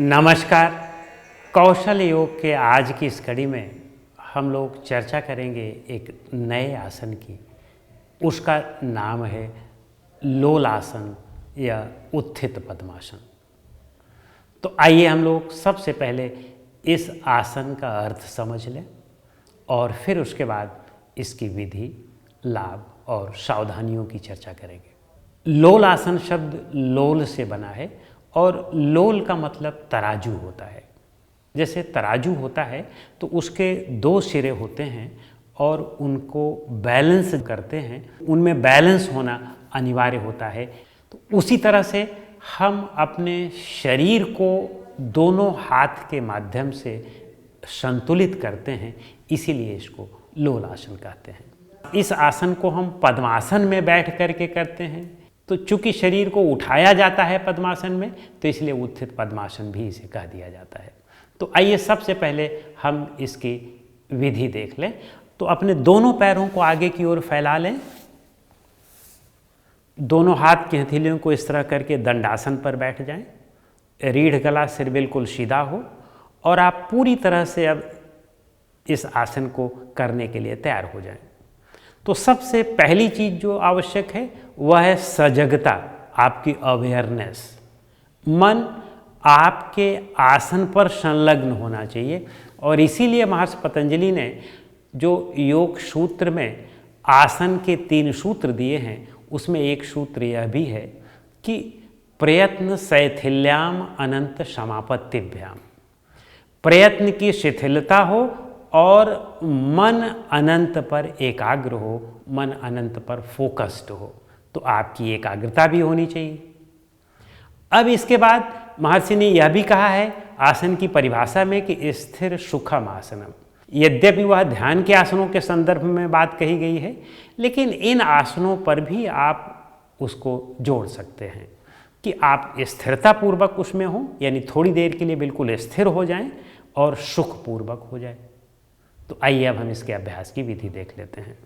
नमस्कार। कौशल योग के आज की इस कड़ी में हम लोग चर्चा करेंगे एक नए आसन की। उसका नाम है लोलासन या उत्थित पद्मासन। तो आइए हम लोग सबसे पहले इस आसन का अर्थ समझ लें और फिर उसके बाद इसकी विधि, लाभ और सावधानियों की चर्चा करेंगे। लोलासन शब्द लोल से बना है और लोल का मतलब तराजू होता है। जैसे तराजू होता है तो उसके दो सिरे होते हैं और उनको बैलेंस करते हैं, उनमें बैलेंस होना अनिवार्य होता है। तो उसी तरह से हम अपने शरीर को दोनों हाथ के माध्यम से संतुलित करते हैं, इसीलिए इसको लोलासन कहते हैं। इस आसन को हम पद्मासन में बैठ करके करते हैं, तो चूंकि शरीर को उठाया जाता है पद्मासन में, तो इसलिए उत्थित पद्मासन भी इसे कह दिया जाता है। तो आइए सबसे पहले हम इसकी विधि देख लें। तो अपने दोनों पैरों को आगे की ओर फैला लें, दोनों हाथ की हथेलियों को इस तरह करके दंडासन पर बैठ जाएं। रीढ़ गला सिर बिल्कुल सीधा हो और आप पूरी तरह से अब इस आसन को करने के लिए तैयार हो जाएं। तो सबसे पहली चीज़ जो आवश्यक है वह है सजगता, आपकी अवेयरनेस। मन आपके आसन पर संलग्न होना चाहिए और इसीलिए महर्षि पतंजलि ने जो योग सूत्र में आसन के 3 सूत्र दिए हैं, उसमें एक सूत्र यह भी है कि प्रयत्न शैथिल्याम अनंत समापत्तिभ्याम। प्रयत्न की शिथिलता हो और मन अनंत पर एकाग्र हो, मन अनंत पर फोकस्ड हो। तो आपकी एकाग्रता भी होनी चाहिए। अब इसके बाद महर्षि ने यह भी कहा है आसन की परिभाषा में कि स्थिर सुखम आसनम। यद्यपि वह ध्यान के आसनों के संदर्भ में बात कही गई है, लेकिन इन आसनों पर भी आप उसको जोड़ सकते हैं कि आप स्थिरतापूर्वक उसमें हों, यानी थोड़ी देर के लिए बिल्कुल स्थिर हो जाएं और सुखपूर्वक हो जाए। तो आइए अब हम इसके अभ्यास की विधि देख लेते हैं।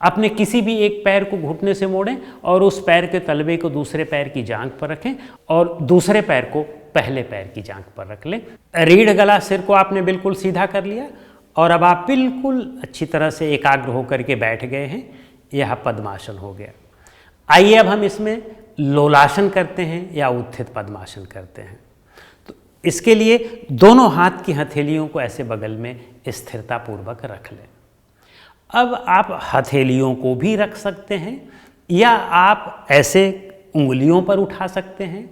अपने किसी भी एक पैर को घुटने से मोड़ें और उस पैर के तलवे को दूसरे पैर की जांघ पर रखें और दूसरे पैर को पहले पैर की जांघ पर रख लें। रीढ़ गला सिर को आपने बिल्कुल सीधा कर लिया और अब आप बिल्कुल अच्छी तरह से एकाग्र होकर के बैठ गए हैं। यह पद्मासन हो गया। आइए अब हम इसमें लोलासन करते हैं या उत्थित पद्मासन करते हैं। तो इसके लिए दोनों हाथ की हथेलियों को ऐसे बगल में स्थिरतापूर्वक रख लें। अब आप हथेलियों को भी रख सकते हैं या आप ऐसे उंगलियों पर उठा सकते हैं।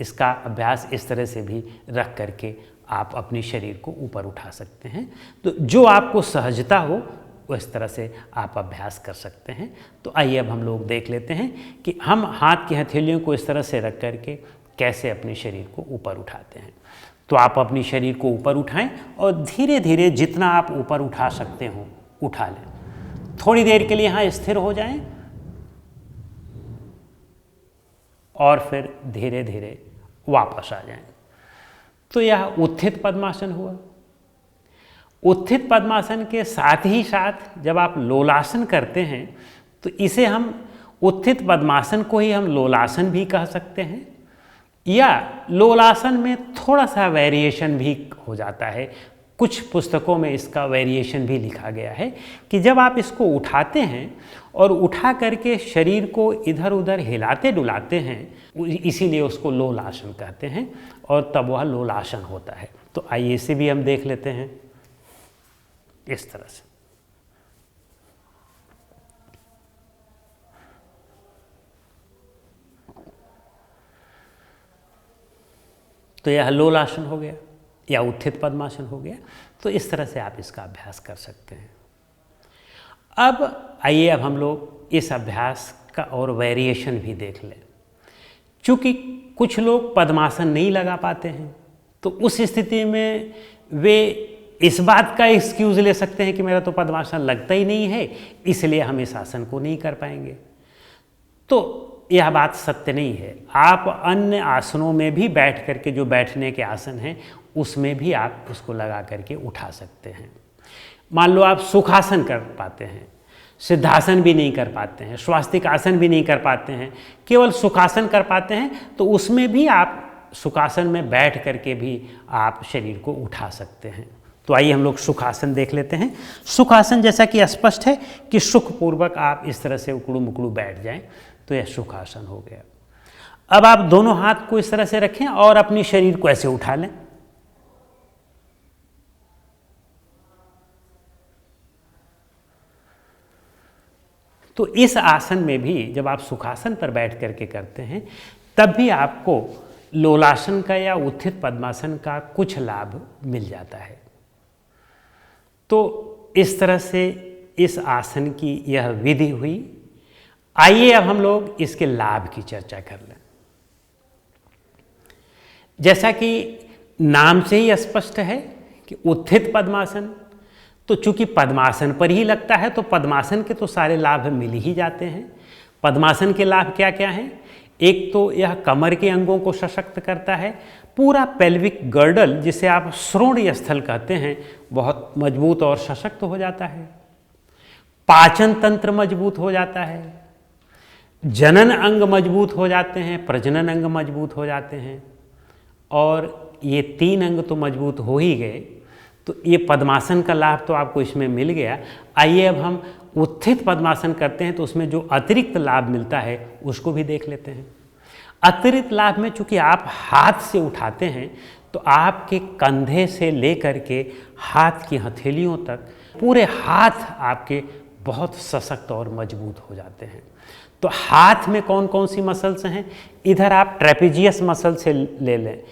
इसका अभ्यास इस तरह से भी रख करके आप अपने शरीर को ऊपर उठा सकते हैं। तो जो आपको सहजता हो उस तरह से आप अभ्यास कर सकते हैं। तो आइए अब हम लोग देख लेते हैं कि हम हाथ की हथेलियों को इस तरह से रख करके कैसे अपने शरीर को ऊपर उठाते हैं। तो आप अपने शरीर को ऊपर उठाएं और धीरे धीरे जितना आप ऊपर उठा सकते हो उठा लें। थोड़ी देर के लिए यहाँ स्थिर हो जाएं और फिर धीरे धीरे वापस आ जाएं। तो यह उत्थित पद्मासन हुआ। उत्थित पद्मासन के साथ ही साथ जब आप लोलासन करते हैं तो इसे हम उत्थित पद्मासन को ही हम लोलासन भी कह सकते हैं, या लोलासन में थोड़ा सा वेरिएशन भी हो जाता है। कुछ पुस्तकों में इसका वेरिएशन भी लिखा गया है कि जब आप इसको उठाते हैं और उठा करके शरीर को इधर उधर हिलाते डुलाते हैं, इसीलिए उसको लोलासन कहते हैं और तब वह लोलासन होता है। तो आइए इसे भी हम देख लेते हैं इस तरह से। तो यह लोलासन हो गया या उत्थित पद्मासन हो गया। तो इस तरह से आप इसका अभ्यास कर सकते हैं। अब आइए अब हम लोग इस अभ्यास का और वेरिएशन भी देख लें। चूँकि कुछ लोग पद्मासन नहीं लगा पाते हैं, तो उस स्थिति में वे इस बात का एक्सक्यूज़ ले सकते हैं कि मेरा तो पद्मासन लगता ही नहीं है, इसलिए हम इस आसन को नहीं कर पाएंगे। तो यह बात सत्य नहीं है। आप अन्य आसनों में भी बैठ करके, जो बैठने के आसन हैं, उसमें भी आप उसको लगा करके उठा सकते हैं। मान लो आप सुखासन कर पाते हैं, सिद्धासन भी नहीं कर पाते हैं, स्वास्तिक आसन भी नहीं कर पाते हैं, केवल सुखासन कर पाते हैं, तो उसमें भी आप सुखासन में बैठ करके भी आप शरीर को उठा सकते हैं। तो आइए हम लोग सुखासन देख लेते हैं। सुखासन जैसा कि स्पष्ट है कि सुखपूर्वक आप इस तरह से उकड़ू मुकड़ू बैठ जाएं, तो यह सुखासन हो गया। अब आप दोनों हाथ को इस तरह से रखें और अपनी शरीर को ऐसे उठा लें। तो इस आसन में भी जब आप सुखासन पर बैठ करके करते हैं तब भी आपको लोलासन का या उत्थित पद्मासन का कुछ लाभ मिल जाता है। तो इस तरह से इस आसन की यह विधि हुई। आइए अब हम लोग इसके लाभ की चर्चा कर लें। जैसा कि नाम से ही स्पष्ट है कि उत्थित पद्मासन, तो चूंकि पद्मासन पर ही लगता है तो पद्मासन के तो सारे लाभ मिल ही जाते हैं। पद्मासन के लाभ क्या क्या हैं? एक तो यह कमर के अंगों को सशक्त करता है। पूरा पेल्विक गर्डल, जिसे आप श्रोणि स्थल कहते हैं, बहुत मजबूत और सशक्त हो जाता है। पाचन तंत्र मजबूत हो जाता है। जनन अंग मजबूत हो जाते हैं, प्रजनन अंग मजबूत हो जाते हैं। और ये 3 अंग तो मजबूत हो ही गए, तो ये पद्मासन का लाभ तो आपको इसमें मिल गया। आइए अब हम उत्थित पद्मासन करते हैं तो उसमें जो अतिरिक्त लाभ मिलता है उसको भी देख लेते हैं। अतिरिक्त लाभ में चूंकि आप हाथ से उठाते हैं तो आपके कंधे से लेकर के हाथ की हथेलियों तक पूरे हाथ आपके बहुत सशक्त और मजबूत हो जाते हैं। तो हाथ में कौन कौन सी मसल्स हैं? इधर आप ट्रेपेजियस मसल से ले लें,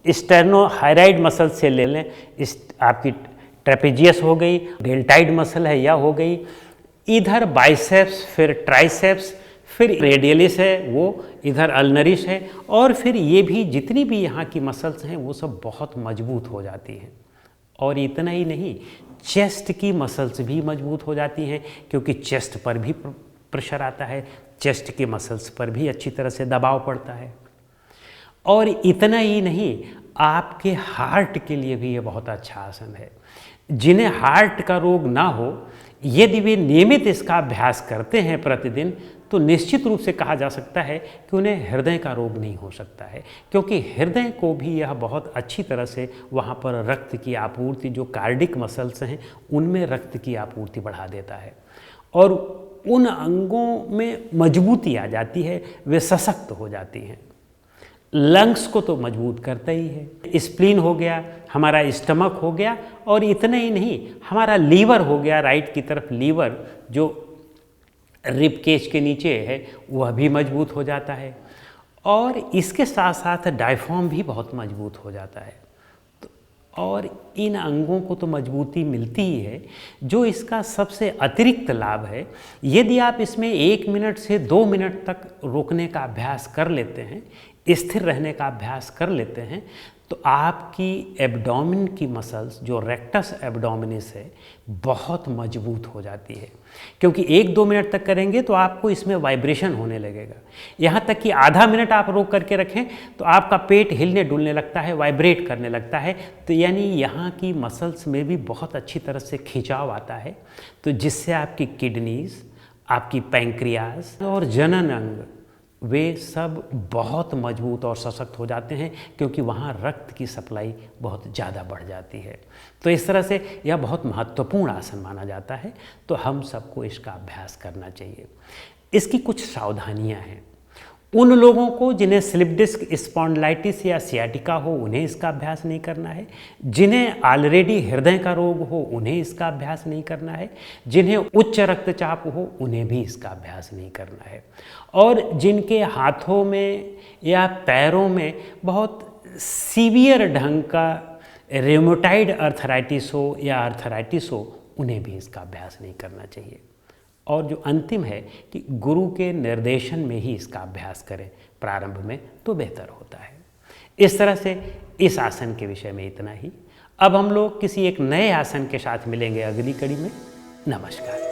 स्टेर्नोहायराइड मसल से ले लें, इस आपकी ट्रेपेजियस हो गई, डेल्टाइड मसल है यह हो गई। इधर बाइसेप्स, फिर ट्राइसेप्स, फिर रेडियलिस है, वो इधर अल्नरिस है, और फिर ये भी जितनी भी यहाँ की मसल्स हैं वो सब बहुत मजबूत हो जाती हैं। और इतना ही नहीं, चेस्ट की मसल्स भी मजबूत हो जाती हैं, क्योंकि चेस्ट पर भी प्रेशर आता है, चेस्ट के मसल्स पर भी अच्छी तरह से दबाव पड़ता है। और इतना ही नहीं, आपके हार्ट के लिए भी ये बहुत अच्छा आसन है। जिन्हें हार्ट का रोग ना हो, यदि वे नियमित इसका अभ्यास करते हैं प्रतिदिन, तो निश्चित रूप से कहा जा सकता है कि उन्हें हृदय का रोग नहीं हो सकता है, क्योंकि हृदय को भी यह बहुत अच्छी तरह से वहाँ पर रक्त की आपूर्ति, जो कार्डिक मसल्स हैं उनमें रक्त की आपूर्ति बढ़ा देता है, और उन अंगों में मजबूती आ जाती है, वे सशक्त हो जाती हैं। लंग्स को तो मजबूत करता ही है। स्प्लीन हो गया, हमारा स्टमक हो गया, और इतना ही नहीं, हमारा लीवर हो गया, राइट की तरफ लीवर जो रिब केज के नीचे है वह भी मजबूत हो जाता है। और इसके साथ साथ डायफ्राम भी बहुत मजबूत हो जाता है। और इन अंगों को तो मजबूती मिलती ही है। जो इसका सबसे अतिरिक्त लाभ है, यदि आप इसमें 1 मिनट से 2 मिनट तक रोकने का अभ्यास कर लेते हैं, स्थिर रहने का अभ्यास कर लेते हैं, तो आपकी एब्डोमेन की मसल्स, जो रेक्टस एब्डोमिनिस है, बहुत मजबूत हो जाती है। क्योंकि 1-2 मिनट तक करेंगे तो आपको इसमें वाइब्रेशन होने लगेगा। यहाँ तक कि आधा मिनट आप रोक करके रखें तो आपका पेट हिलने डुलने लगता है, वाइब्रेट करने लगता है। तो यानी यहाँ की मसल्स में भी बहुत अच्छी तरह से खिंचाव आता है, तो जिससे आपकी किडनीज, आपकी पैंक्रियाज और जनन अंग, वे सब बहुत मजबूत और सशक्त हो जाते हैं, क्योंकि वहाँ रक्त की सप्लाई बहुत ज़्यादा बढ़ जाती है। तो इस तरह से यह बहुत महत्वपूर्ण आसन माना जाता है। तो हम सबको इसका अभ्यास करना चाहिए। इसकी कुछ सावधानियाँ हैं। उन लोगों को जिन्हें स्लिप डिस्क स्पॉन्डिलाइटिस या सियाटिका हो, उन्हें इसका अभ्यास नहीं करना है। जिन्हें ऑलरेडी हृदय का रोग हो, उन्हें इसका अभ्यास नहीं करना है। जिन्हें उच्च रक्तचाप हो, उन्हें भी इसका अभ्यास नहीं करना है। और जिनके हाथों में या पैरों में बहुत सीवियर ढंग का रेमेटॉइड अर्थराइटिस हो या अर्थराइटिस हो, उन्हें भी इसका अभ्यास नहीं करना चाहिए। और जो अंतिम है कि गुरु के निर्देशन में ही इसका अभ्यास करें प्रारंभ में, तो बेहतर होता है। इस तरह से इस आसन के विषय में इतना ही। अब हम लोग किसी एक नए आसन के साथ मिलेंगे अगली कड़ी में। नमस्कार।